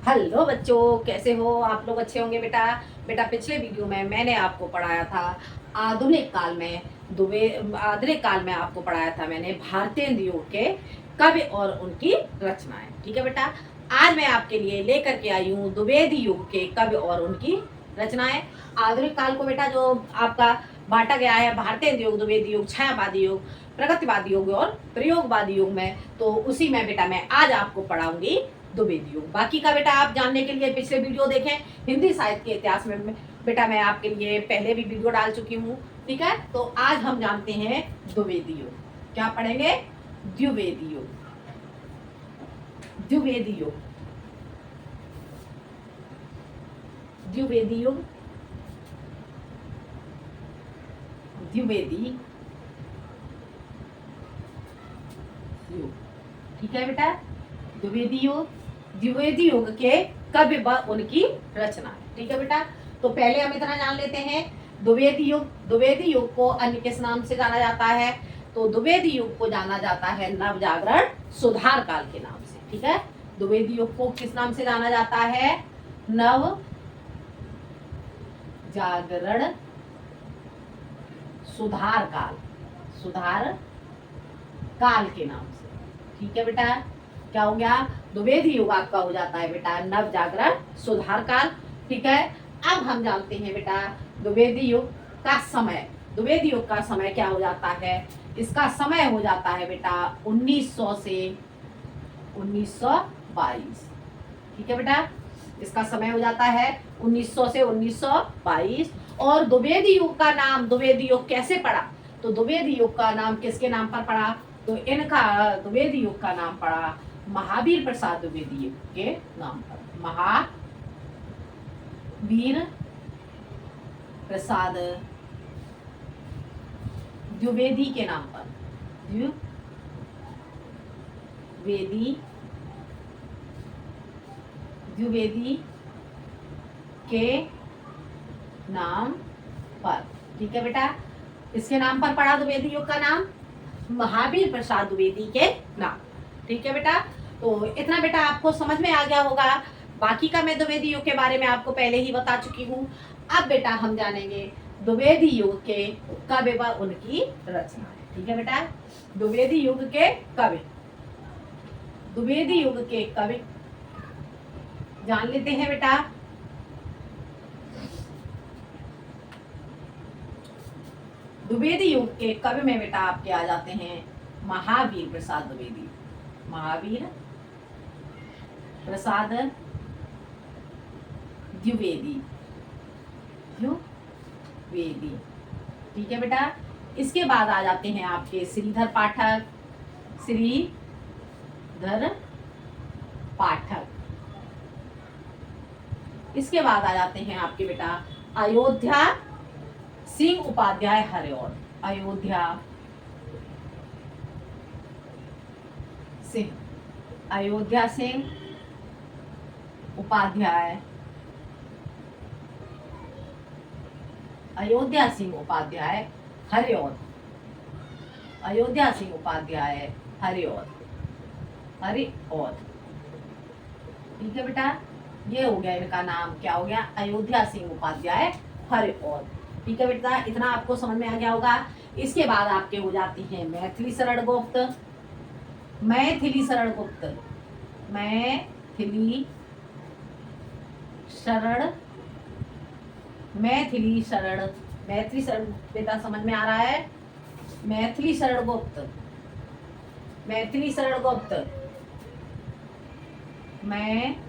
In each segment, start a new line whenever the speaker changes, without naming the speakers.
Hello बच्चों, कैसे हो आप लोग? अच्छे होंगे बेटा। बेटा पिछले वीडियो में मैंने आपको पढ़ाया था आधुनिक काल में आधुनिक काल में आपको पढ़ाया था मैंने भारतीय युग के कवि और उनकी रचनाएं। ठीक है बेटा। आज मैं आपके लिए लेकर के आई हूँ द्विवेदी युग के कवि और उनकी रचनाएं। आधुनिक काल को बेटा जो आपका बांटा गया है भारतीय युग, द्विवेदी युग, छायावादी युग, प्रगतिवादी युग और प्रयोगवादी युग में, तो उसी में बेटा मैं आज आपको पढ़ाऊंगी द्विवेदी युग। बाकी का बेटा आप जानने के लिए पिछले वीडियो देखें। हिंदी साहित्य के इतिहास में बेटा मैं आपके लिए पहले भी वीडियो डाल चुकी हूँ। ठीक है, तो आज हम जानते हैं द्विवेदी युग। क्या पढ़ेंगे? द्विवेदी युग। द्विवेदी युग। द्विवेदी युग। द्विवेदी युग। ठीक है बेटा। द्विवेदी युग, द्विवेदी युग के कवि व उनकी रचना। ठीक है बेटा। तो पहले हम इतना जान लेते हैं द्विवेदी युग। द्विवेदी युग को अन्य किस नाम से जाना जाता है? तो द्विवेदी युग को जाना जाता है नवजागरण सुधार काल के नाम से। ठीक है। द्विवेदी युग को किस नाम से जाना जाता है? नव जागरण सुधार काल। सुधार काल के नाम से। ठीक है बेटा। क्या हो गया? द्विवेदी युग आपका हो जाता है बेटा नव जागरण सुधार काल। ठीक है। अब हम जानते हैं बेटा द्विवेदी युग का समय। द्विवेदी युग का समय क्या हो जाता है? इसका समय हो जाता है बेटा 1900 से 1922। ठीक है बेटा। इसका समय हो जाता है 1900 से 1922। और द्विवेदी युग का नाम द्विवेदी युग कैसे पड़ा? तो द्विवेदी युग का नाम किसके नाम पर पड़ा? तो इनका द्विवेदी युग का नाम पड़ा महावीर प्रसाद द्विवेदी के नाम पर। महावीर प्रसाद द्विवेदी के नाम पर। द्विवेदी द्विवेदी के नाम पर। ठीक है बेटा। इसके नाम पर पड़ा द्विवेदी युग का नाम महावीर प्रसाद द्विवेदी के नाम। ठीक है बेटा। तो इतना बेटा आपको समझ में आ गया होगा। बाकी का मैं द्विवेदी युग के बारे में आपको पहले ही बता चुकी हूँ। अब बेटा हम जानेंगे द्विवेदी युग के कवि व उनकी रचना। ठीक है बेटा। द्विवेदी युग के कवि। द्विवेदी युग के कवि जान लेते हैं बेटा। द्विवेदी युग के कवि में बेटा आपके आ जाते हैं महावीर प्रसाद द्विवेदी। महावीर प्रसाद द्विवेदी। द्विवेदी। ठीक है बेटा। इसके बाद आ जाते हैं आपके श्रीधर पाठक। श्रीधर पाठक। इसके बाद आ जाते हैं आपके बेटा अयोध्या सिंह उपाध्याय हरिऔध। अयोध्या सिंह। अयोध्या सिंह उपाध्याय। अयोध्या सिंह उपाध्याय हरिऔध। अयोध्या सिंह उपाध्याय हरिऔध। हरिऔध। ठीक है बेटा। ये हो गया इनका नाम। क्या हो गया? अयोध्या सिंह उपाध्याय हरिऔध। ठीक है बेटा। इतना आपको समझ में आ गया होगा। इसके बाद आपके हो जाती हैं मैथिली शरण गुप्त। मैथिली शरण गुप्त। मैथिली शरण। मैथिली शरण। मैथिली शरण बेटा समझ में आ रहा है? मैथिली शरण गुप्त। मैथिली शरण गुप्त। मैथिली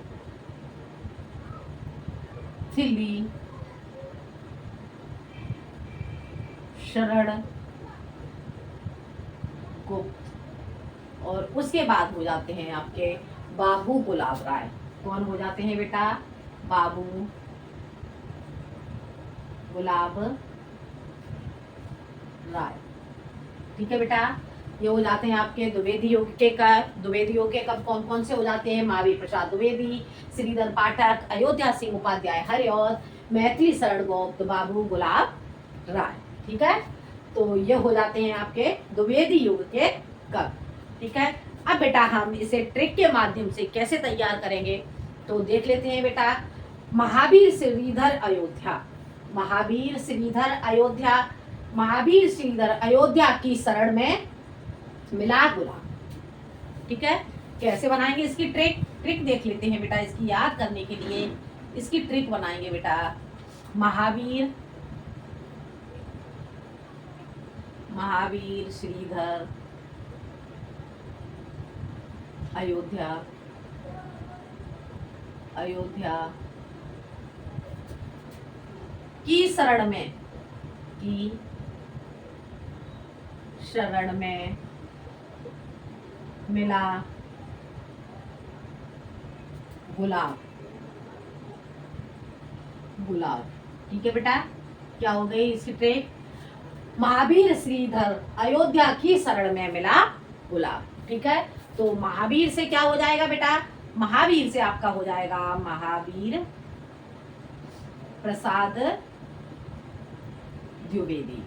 शरण गुप्त। और उसके बाद हो जाते हैं आपके बाबू गुलाब राय। कौन हो जाते हैं बेटा? बाबू गुलाब राय। ठीक है बेटा। ये हो जाते हैं आपके द्विवेदी युग के कवि। द्विवेदी युग के कवि कौन कौन से हो जाते हैं? महावीर प्रसाद द्विवेदी, श्रीधर पाठक, अयोध्या सिंह उपाध्याय हरिऔध, मैथिली शरण गुप्त, बाबू गुलाब राय। ठीक है। तो ये हो जाते हैं आपके द्विवेदी युग के कवि। ठीक है। अब बेटा हम इसे ट्रिक के माध्यम से कैसे तैयार करेंगे तो देख लेते हैं बेटा, महावीर श्रीधर अयोध्या, महावीर श्रीधर अयोध्या, महावीर श्रीधर अयोध्या की शरण में मिला गुलाब। ठीक है, कैसे बनाएंगे इसकी ट्रिक, ट्रिक देख लेते हैं बेटा। इसकी याद करने के लिए इसकी ट्रिक बनाएंगे बेटा। महावीर, महावीर श्रीधर अयोध्या, अयोध्या की शरण में, की शरण में मिला गुलाब, गुलाब। ठीक है बेटा, क्या हो गई इसकी ट्रिक, महावीर श्रीधर अयोध्या की शरण में मिला गुलाब। ठीक है, तो महावीर से क्या हो जाएगा बेटा, महावीर से आपका हो जाएगा महावीर प्रसाद द्विवेदी,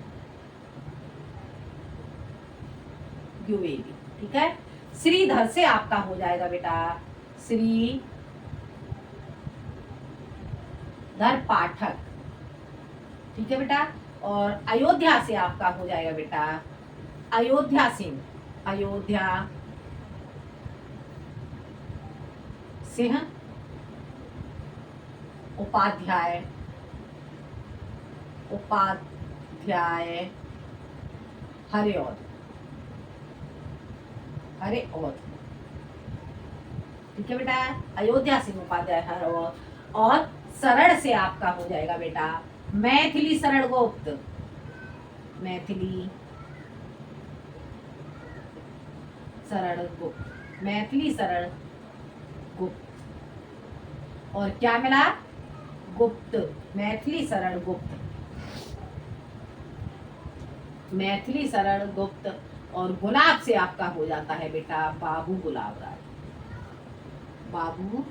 द्विवेदी। ठीक है, श्रीधर से आपका हो जाएगा बेटा श्रीधर पाठक। ठीक है बेटा, और अयोध्या से आपका हो जाएगा बेटा अयोध्या सिंह, अयोध्या सिंह उपाध्याय, उपाध्याय हरिऔध, हरिऔध। ठीक है बेटा, अयोध्या सिंह उपाध्याय हरिऔध। और शरण से आपका हो जाएगा बेटा मैथिली शरण गुप्त, मैथिली शरण गुप्त, मैथिली शरण गुप्त। और क्या मिला, गुप्त, मैथिली शरण गुप्त, मैथिली शरण गुप्त। और गुलाब से आपका हो जाता है बेटा बाबू गुलाब राय, बाबू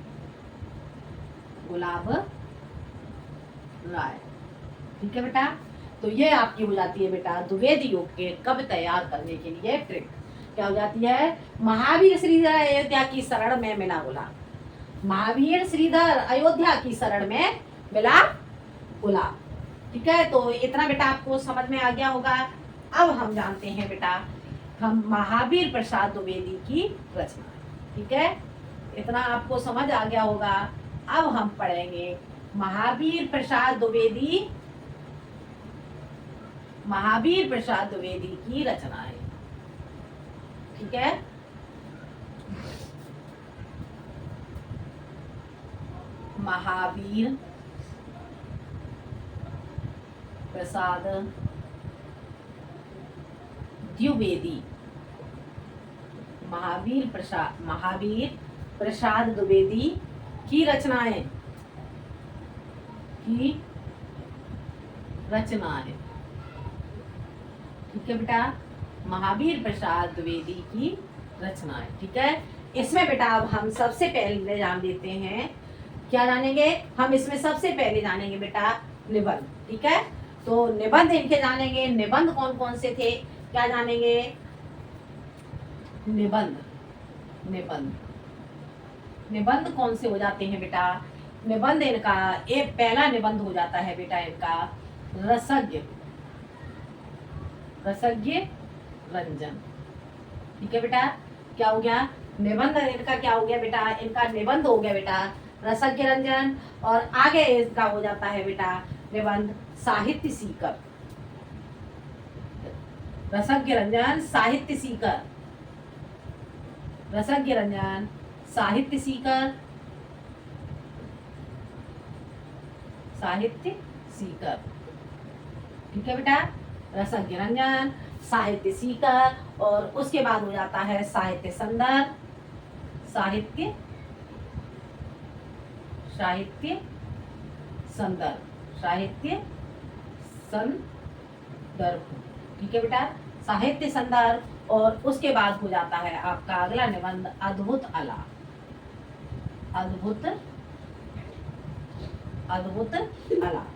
गुलाब राय। ठीक है बेटा, तो ये आपकी हो जाती है बेटा द्विवेदी योग के कब तैयार करने के लिए ट्रिक। क्या हो जाती है, महावीर श्रीधर अयोध्या की शरण में मिला गुलाब, महावीर श्रीधर अयोध्या की शरण में मिला गुलाब। ठीक है, तो इतना बेटा आपको समझ में आ गया होगा। अब हम जानते हैं बेटा हम महावीर प्रसाद द्विवेदी की रचना। ठीक है, इतना आपको समझ आ गया होगा। अब हम पढ़ेंगे महावीर प्रसाद द्विवेदी, महावीर प्रसाद द्विवेदी की रचनाएं। ठीक है, महावीर प्रसाद द्विवेदी, महावीर प्रसाद द्विवेदी की रचनाएं, की रचनाएं। ठीक है बेटा, महावीर प्रसाद द्विवेदी की रचनाएं। ठीक है, इसमें बेटा अब हम सबसे पहले जान लेते हैं, क्या जानेंगे हम इसमें, सबसे पहले जानेंगे बेटा निबंध। ठीक है, तो निबंध इनके जानेंगे, निबंध कौन कौन से थे, क्या जानेंगे, निबंध, निबंध, निबंध कौन से हो जाते हैं बेटा, निबंध इनका एक पहला निबंध हो जाता है बेटा इनका रसज्ञ, रसज्ञ रंजन। ठीक है बेटा, क्या हो गया, निबंध इनका क्या हो गया बेटा, इनका निबंध हो गया बेटा रसज्ञ रंजन। और आगे इसका हो जाता है बेटा निबंध साहित्य सीकर, रसज्ञ रंजन साहित्य सीकर, रसज्ञ रंजन साहित्य सीकर, साहित्य सीकर। ठीक है बेटा, रसज्ञ रंजन साहित्य सीकर। और उसके बाद हो जाता है साहित्य संदर्भ, साहित्य, साहित्य संदर्भ, साहित्य संदर्भ। ठीक है बेटा, साहित्य संदर्भ। और उसके बाद हो जाता है आपका अगला निबंध अद्भुत आलाप, अद्भुत, अद्भुत आलाप,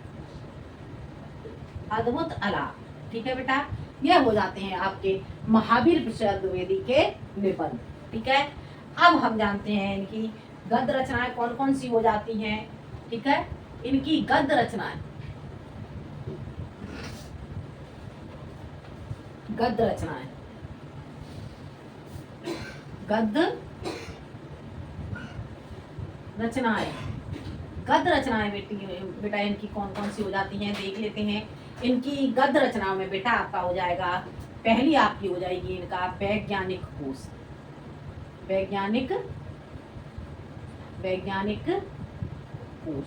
अद्भुत आलाप। ठीक है बेटा, ये हो जाते हैं आपके महावीर प्रसाद द्विवेदी के निबंध। ठीक है, अब हम जानते हैं इनकी गद्य रचनाएं कौन कौन सी हो जाती हैं, ठीक है। इनकी गद्य रचनाएं, गद्य रचनाएं, गद्य रचनाएं, गद्य रचनाएं बेटा इनकी कौन कौन सी हो जाती हैं देख लेते हैं। इनकी गद्य रचनाओं में बेटा आपका हो जाएगा, पहली आपकी हो जाएगी इनका वैज्ञानिक कोश, वैज्ञानिक कोश,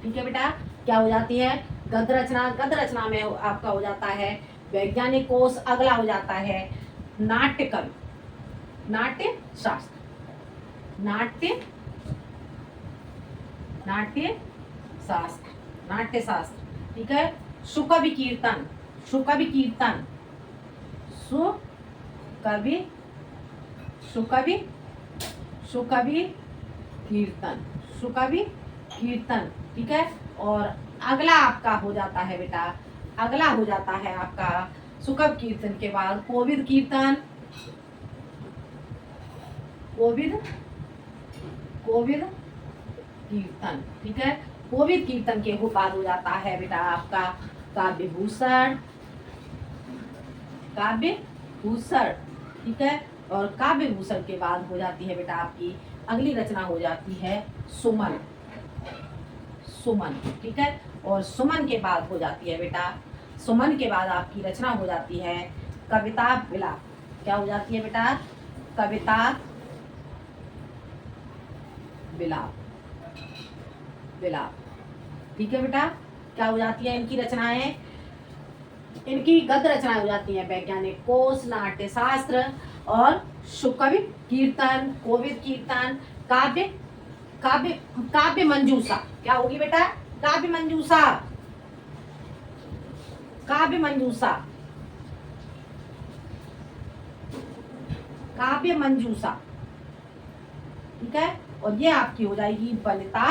ठीक है बेटा। क्या हो जाती है गद्य रचना, गद्य रचना में आपका हो जाता है वैज्ञानिक कोश। अगला हो जाता है नाट्य कवि, नाट्य शास्त्र, नाट्य शास्त्र, ठीक है। सुकवि कीर्तन, सुकवि कीर्तन, सुकवि सुकवि सुकवि कीर्तन, सुकवि कीर्तन, ठीक है। और अगला आपका हो जाता है बेटा, अगला हो जाता है आपका सुकव कीर्तन के बाद कोविद कीर्तन, कोविद कीर्तन, ठीक है। कोविद कीर्तन के बाद हो जाता है बेटा आपका काव्य भूषण, काव्य भूषण, ठीक है। और काव्य भूषण के बाद हो जाती है बेटा आपकी अगली रचना हो जाती है सुमन, सुमन, ठीक है। और सुमन के बाद हो जाती है बेटा, सुमन के बाद आपकी रचना हो जाती है कविता विलाप। क्या हो जाती है बेटा, कविता विलाप, विलाप, ठीक है बेटा। क्या हो जाती है इनकी रचनाएं, इनकी गद्य रचनाएं हो जाती हैं वैज्ञानिक कोश, नाट्य शास्त्र और सुकवि कीर्तन, कोविद कीर्तन, काव्य काव्य काव्य मंजूषा। क्या होगी बेटा, काव्य मंजूषा, काव्य मंजूषा, काव्य मंजूषा, ठीक है। और ये आपकी हो जाएगी वनिता,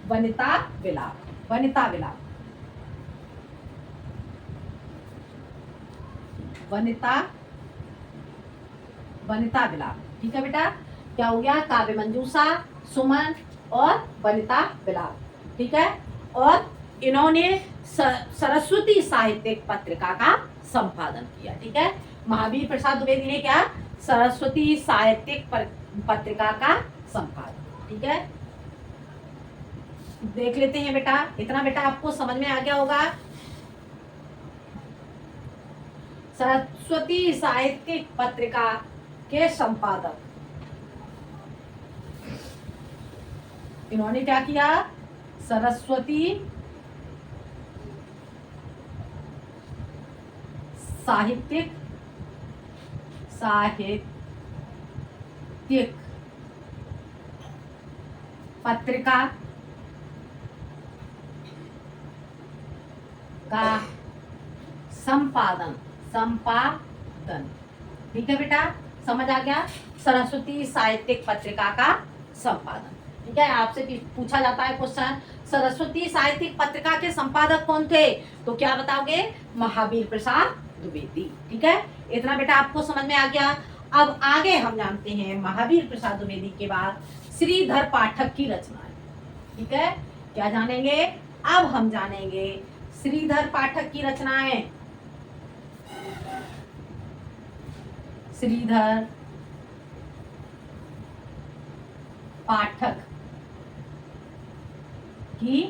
वनिता विलाप, वनिता विलाप, वनिता वनिता विलाप, ठीक है बेटा। क्या हो गया, काव्य मंजूषा, सुमन और वनिता विलाप, ठीक है। और इन्होंने सरस्वती साहित्यिक पत्रिका का संपादन किया, ठीक है। महावीर प्रसाद द्विवेदी ने क्या, सरस्वती साहित्यिक पत्रिका का संपादन, ठीक है। देख लेते हैं बेटा, इतना बेटा आपको समझ में आ गया होगा। सरस्वती साहित्यिक पत्रिका के संपादक, इन्होंने क्या किया, सरस्वती साहित्यिक पत्रिका का संपादन, ठीक है बेटा, समझ आ गया। सरस्वती साहित्यिक पत्रिका का संपादन, ठीक है। आपसे पूछा जाता है क्वेश्चन, सरस्वती साहित्यिक पत्रिका के संपादक कौन थे, तो क्या बताओगे, महावीर प्रसाद द्विवेदी, ठीक है। इतना बेटा आपको समझ में आ गया। अब आगे हम जानते हैं महावीर प्रसाद द्विवेदी के बाद श्रीधर पाठक की रचनाएं, ठीक है। क्या जानेंगे, अब हम जानेंगे श्रीधर पाठक की रचनाएं, श्रीधर पाठक की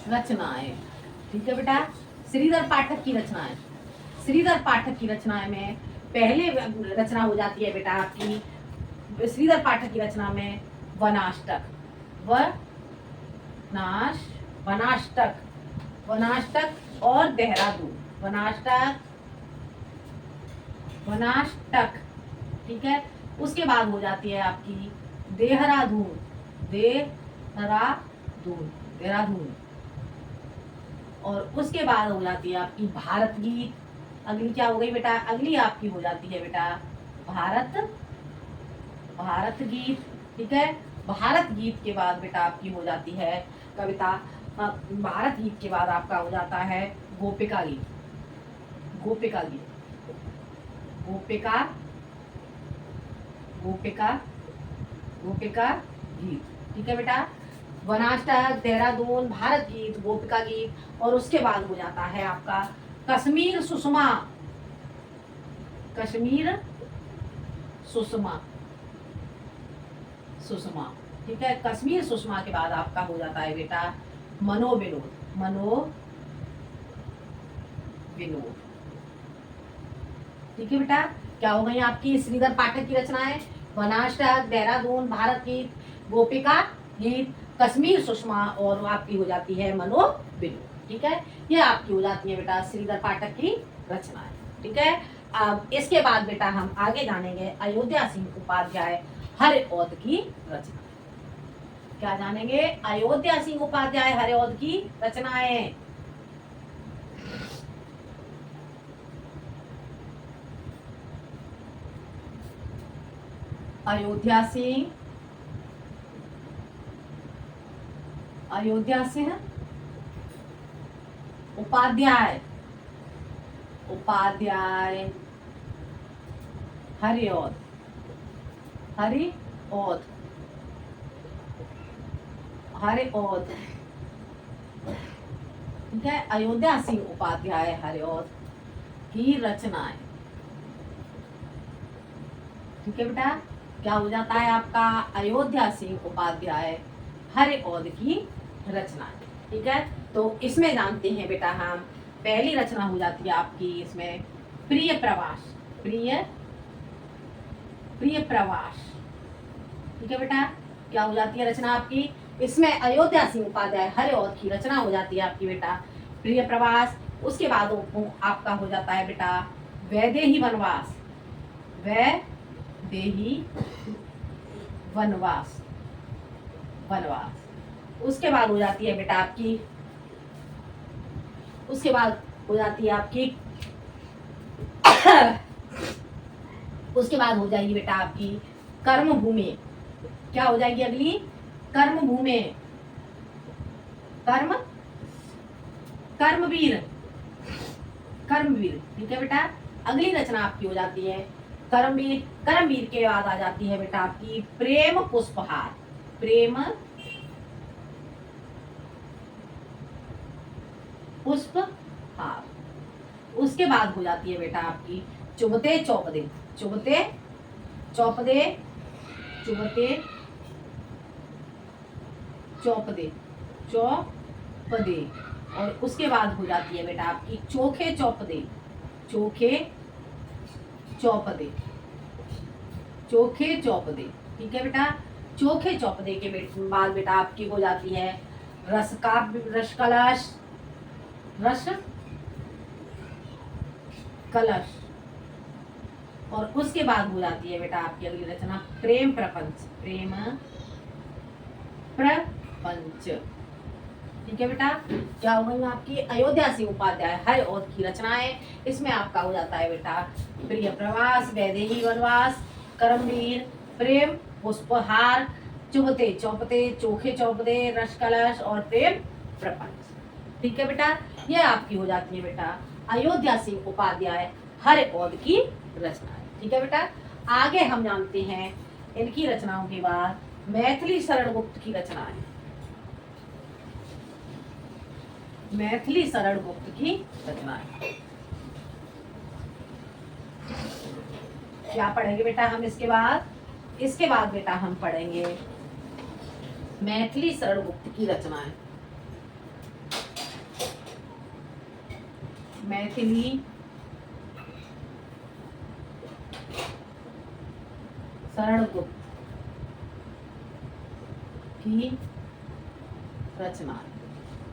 रचनाएं, ठीक है बेटा। श्रीधर पाठक की रचनाएं, श्रीधर पाठक की रचनाएं में पहले रचना हो जाती है बेटा आपकी, श्रीधर पाठक की रचना में वनाष्टक, वनाष्टक, वनाष्टक और देहरादून, वनाष्टक, ठीक है। उसके बाद हो जाती है आपकी देहरादून, देहरादून, और उसके बाद हो जाती है आपकी भारत गीत। अगली क्या हो गई बेटा, अगली आपकी हो जाती है बेटा भारत गीत, ठीक है। भारत गीत के बाद बेटा आपकी हो जाती है कविता, भारत गीत के बाद आपका हो जाता है गोपिका गीत, गोपिका गीत, गोपिका गोपिका गीत। ठीक है बेटा, वनाष्टक, देहरादून, भारत गीत, गोपिका गीत, और उसके बाद हो जाता है आपका कश्मीर सुषमा। कश्मीर सुषमा, सुषमा। ठीक है, कश्मीर सुषमा के बाद आपका हो जाता है बेटा मनोविनोद। मनोविनोद। ठीक है बेटा, क्या हो गई आपकी श्रीधर पाठक की रचनाएं? वनाष्टक, देहरादून, भारत गीत, गोपिका गीत, कश्मीर सुषमा, और आपकी हो जाती है मनोविनोद। ठीक है, ये आपकी हो जाती है बेटा श्रीधर पाठक की रचनाएं। ठीक है, अब इसके बाद बेटा हम आगे जानेंगे अयोध्या सिंह उपाध्याय हरिऔध की रचना। क्या जानेंगे? अयोध्या सिंह उपाध्याय हरिऔध की रचनाएं। अयोध्या सिंह, अयोध्या सिंह उपाध्याय, उपाध्याय हरिऔध, हरिऔध, हरिऔध। ठीक है, अयोध्या सिंह उपाध्याय हरिऔध की रचनाएं। ठीक है बेटा, क्या हो जाता है आपका अयोध्या सिंह उपाध्याय हरिऔध की रचनाएं। ठीक है, तो इसमें जानते हैं बेटा हम, पहली रचना हो जाती है आपकी इसमें प्रिय प्रवास। प्रिय, प्रिय प्रवास। ठीक है बेटा, क्या हो जाती है रचना आपकी? इसमें अयोध्या सिंह उपाध्याय हरिऔध की रचना हो जाती है आपकी बेटा प्रिय प्रवास। उसके बाद आपका हो जाता है बेटा वैदेही वनवास। वैदेही वनवास, वनवास। उसके बाद हो जाती है बेटा आपकी, उसके बाद हो जाती है आपकी उसके बाद हो जाएगी बेटा आपकी कर्म भूमि। क्या हो जाएगी अगली? कर्म भूमि, कर्म, कर्मवीर, कर्मवीर। ठीक है बेटा, अगली रचना आपकी हो जाती है कर्मवीर। कर्मवीर के बाद आ जाती है बेटा आपकी प्रेम पुष्पहार। प्रेम पुष्पहार। उसके बाद हो जाती है बेटा आपकी चुबते चौपदे। चुबते चौपदे, चुबते चौपदे, चौपदे। और उसके बाद हो जाती है बेटा आपकी चोखे चौपदे। चोखे चौपदे, चोखे चौपदे। ठीक है बेटा, चोखे चौपदे के बाद बेटा आपकी हो जाती है रस काव्य, रस कलश, रस कलश। और उसके बाद हो जाती है बेटा आपकी अगली रचना प्रेम प्रपंच। प्रेम प्रपंच। ठीक है बेटा, क्या हो गई आपकी अयोध्या सिंह उपाध्याय हरिऔध की रचनाएं। इसमें आपका हो जाता है बेटा प्रिय प्रवास, वैदेही वनवास, कर्मवीर, प्रेम पुष्पहार, चुबते चौपते, चोखे चौपते, रस कलश और प्रेम प्रपंच। ठीक है बेटा, ये आपकी हो जाती है बेटा अयोध्या सिंह उपाध्याय हरिऔध की रचनाएं। ठीक है बेटा, आगे हम जानते हैं इनकी रचनाओं के बाद मैथिली शरण गुप्त की रचनाएं। मैथिली शरण गुप्त की रचनाएं क्या पढ़ेंगे बेटा हम इसके बाद? इसके बाद बेटा हम पढ़ेंगे मैथिली शरण गुप्त की रचनाएं। मैथिली शरण गुप्त की रचना।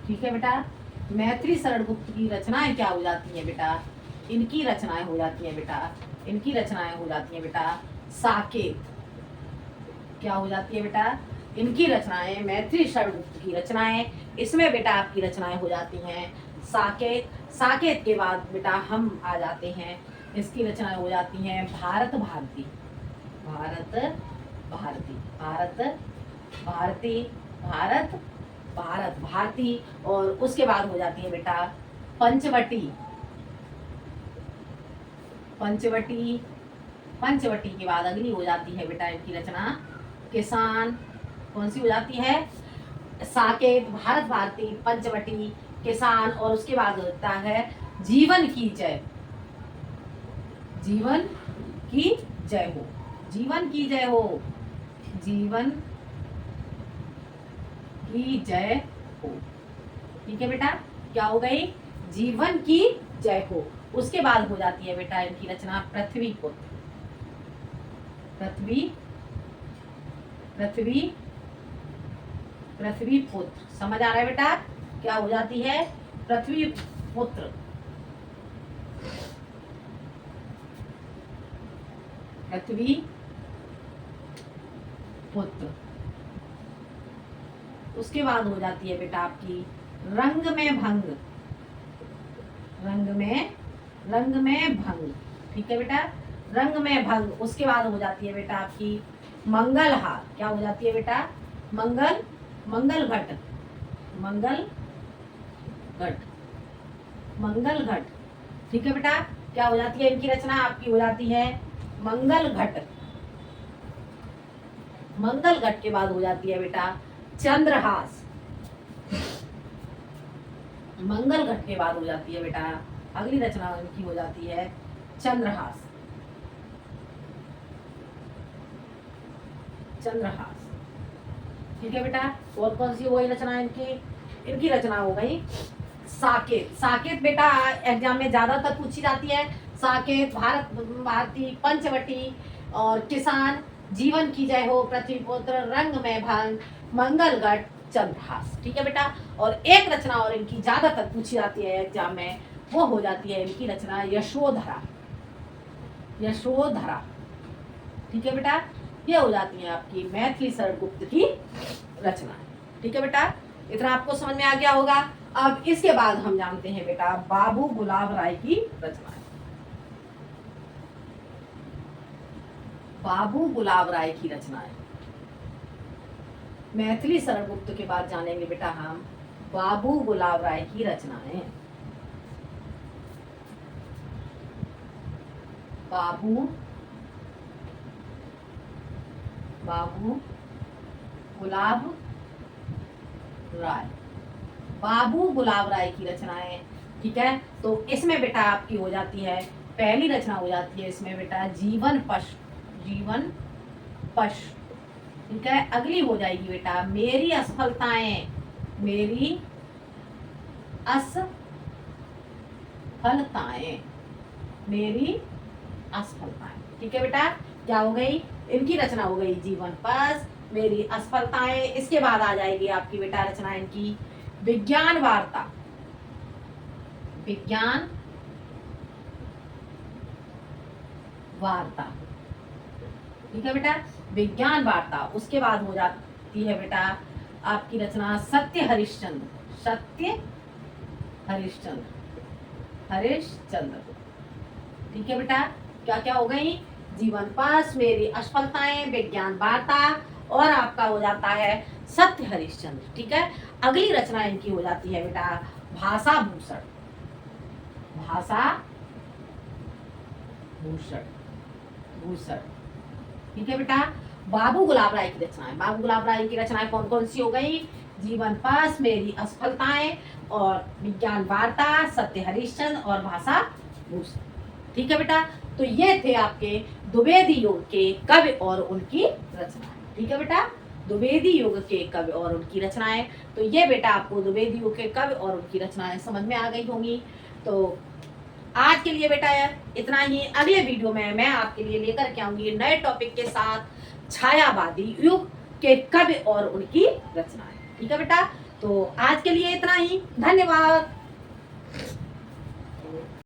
ठीक है बेटा, मैथिली शरण गुप्त की रचनाएं क्या हो जाती है बेटा? इनकी रचनाएं हो जाती है बेटा, इनकी रचनाएं हो जाती है बेटा साकेत। क्या हो जाती है बेटा? इनकी रचनाएं, मैथिली शरण गुप्त की रचनाएं, इसमें बेटा आपकी रचनाएं हो जाती हैं साकेत। साकेत के बाद बेटा हम आ जाते हैं, इसकी रचनाएं हो जाती हैं भारत भारती। भारत भारती, भारत भारती, भारत भारत भारती। और उसके बाद हो जाती है बेटा पंचवटी। पंचवटी, पंचवटी के बाद अगली हो जाती है बेटा इनकी रचना किसान कौन सी हो जाती है, साकेत, भारत भारती, पंचवटी, किसान, और उसके बाद होता है जीवन की जय। जीवन की जय हो, जीवन की जय हो, जीवन की जय हो। ठीक है बेटा, क्या हो गई, जीवन की जय हो। उसके बाद हो जाती है बेटा इनकी रचना पृथ्वी पुत्र। पृथ्वी, पृथ्वी, पृथ्वी पुत्र, समझ आ रहा है बेटा, क्या हो जाती है, पृथ्वी पुत्र। पृथ्वी पुत्र। उसके बाद हो जाती है बेटा आपकी रंग में भंग। रंग में, रंग में भंग। ठीक है बेटा, रंग में भंग। उसके बाद हो जाती है बेटा आपकी मंगल हार। क्या हो जाती है बेटा, मंगल, मंगल घट, मंगल घट, मंगल घट। ठीक है बेटा, क्या हो जाती है इनकी रचना आपकी, हो जाती है मंगल घट। मंगल घट के बाद हो जाती है बेटा चंद्रहास। मंगल घट के बाद हो जाती है बेटा अगली रचना इनकी हो जाती है चंद्रहास। चंद्रहास। ठीक है बेटा, और कौन सी वही रचना इनकी, इनकी रचना हो गई साकेत। साकेत बेटा एग्जाम में ज्यादातर पूछी जाती है। साकेत, भारत भारती, पंचवटी और किसान, जीवन की जय हो, पृथ्वी पुत्र, रंग में भंग, मंगलगढ़, चंद्रहास। ठीक है बेटा, और एक रचना और इनकी ज्यादातर पूछी जाती है एग्जाम में, वो हो जाती है इनकी रचना यशोधरा। यशोधरा। ठीक है बेटा, ये हो जाती है आपकी मैथिली शरण गुप्त की रचना। ठीक है बेटा, इतना आपको समझ में आ गया होगा। अब इसके बाद हम जानते हैं बेटा बाबू गुलाब राय की रचना। बाबू गुलाब राय की रचनाएं, मैथिली शरण गुप्त के बाद जानेंगे बेटा हम बाबू गुलाब राय की रचनाएं। बाबू, बाबू गुलाब राय, बाबू गुलाब राय की रचनाएं। ठीक है, तो इसमें बेटा आपकी हो जाती है पहली रचना हो जाती है इसमें बेटा जीवन पश। जीवन पश। ठीक है, अगली हो जाएगी बेटा मेरी असफलताएं। मेरी असफलताएं, मेरी असफलताएं। ठीक है बेटा, क्या हो गई इनकी रचना, हो गई जीवन पश, मेरी असफलताएं। इसके बाद आ जाएगी आपकी बेटा रचना इनकी विज्ञान वार्ता। विज्ञान वार्ता। ठीक है बेटा, विज्ञान वार्ता। उसके बाद हो जाती है बेटा आपकी रचना सत्य हरिश्चंद्र। सत्य हरिश्चंद्र, हरिश्चंद्र। ठीक है बेटा, क्या क्या हो गई, जीवन पश, मेरी असफलताएं, विज्ञान वार्ता, और आपका हो जाता है सत्य हरिश्चंद्र। ठीक है, अगली रचना इनकी हो जाती है बेटा भाषा भूषण। भाषा भूषण, भूषण। ठीक है बेटा, बाबू गुलाब राय की रचनाएं। बाबू गुलाब राय की रचनाएं कौन कौन सी हो गई, जीवन पश, मेरी असफलताएं, और विज्ञान वार्ता, सत्य हरिश्चंद्र, और भाषा भूषण। ठीक है बेटा, तो ये थे आपके द्विवेदी युग के कवि और उनकी रचनाएं। ठीक है बेटा, द्विवेदी युग के कवि और उनकी रचनाएं। तो ये बेटा आपको द्विवेदी युग के कवि और उनकी रचनाएं समझ में आ गई होंगी। तो आज के लिए बेटा इतना ही। अगले वीडियो में मैं आपके लिए लेकर के आऊंगी नए टॉपिक के साथ छायावादी युग के कवि और उनकी रचनाएं। ठीक है बेटा, तो आज के लिए इतना ही। धन्यवाद।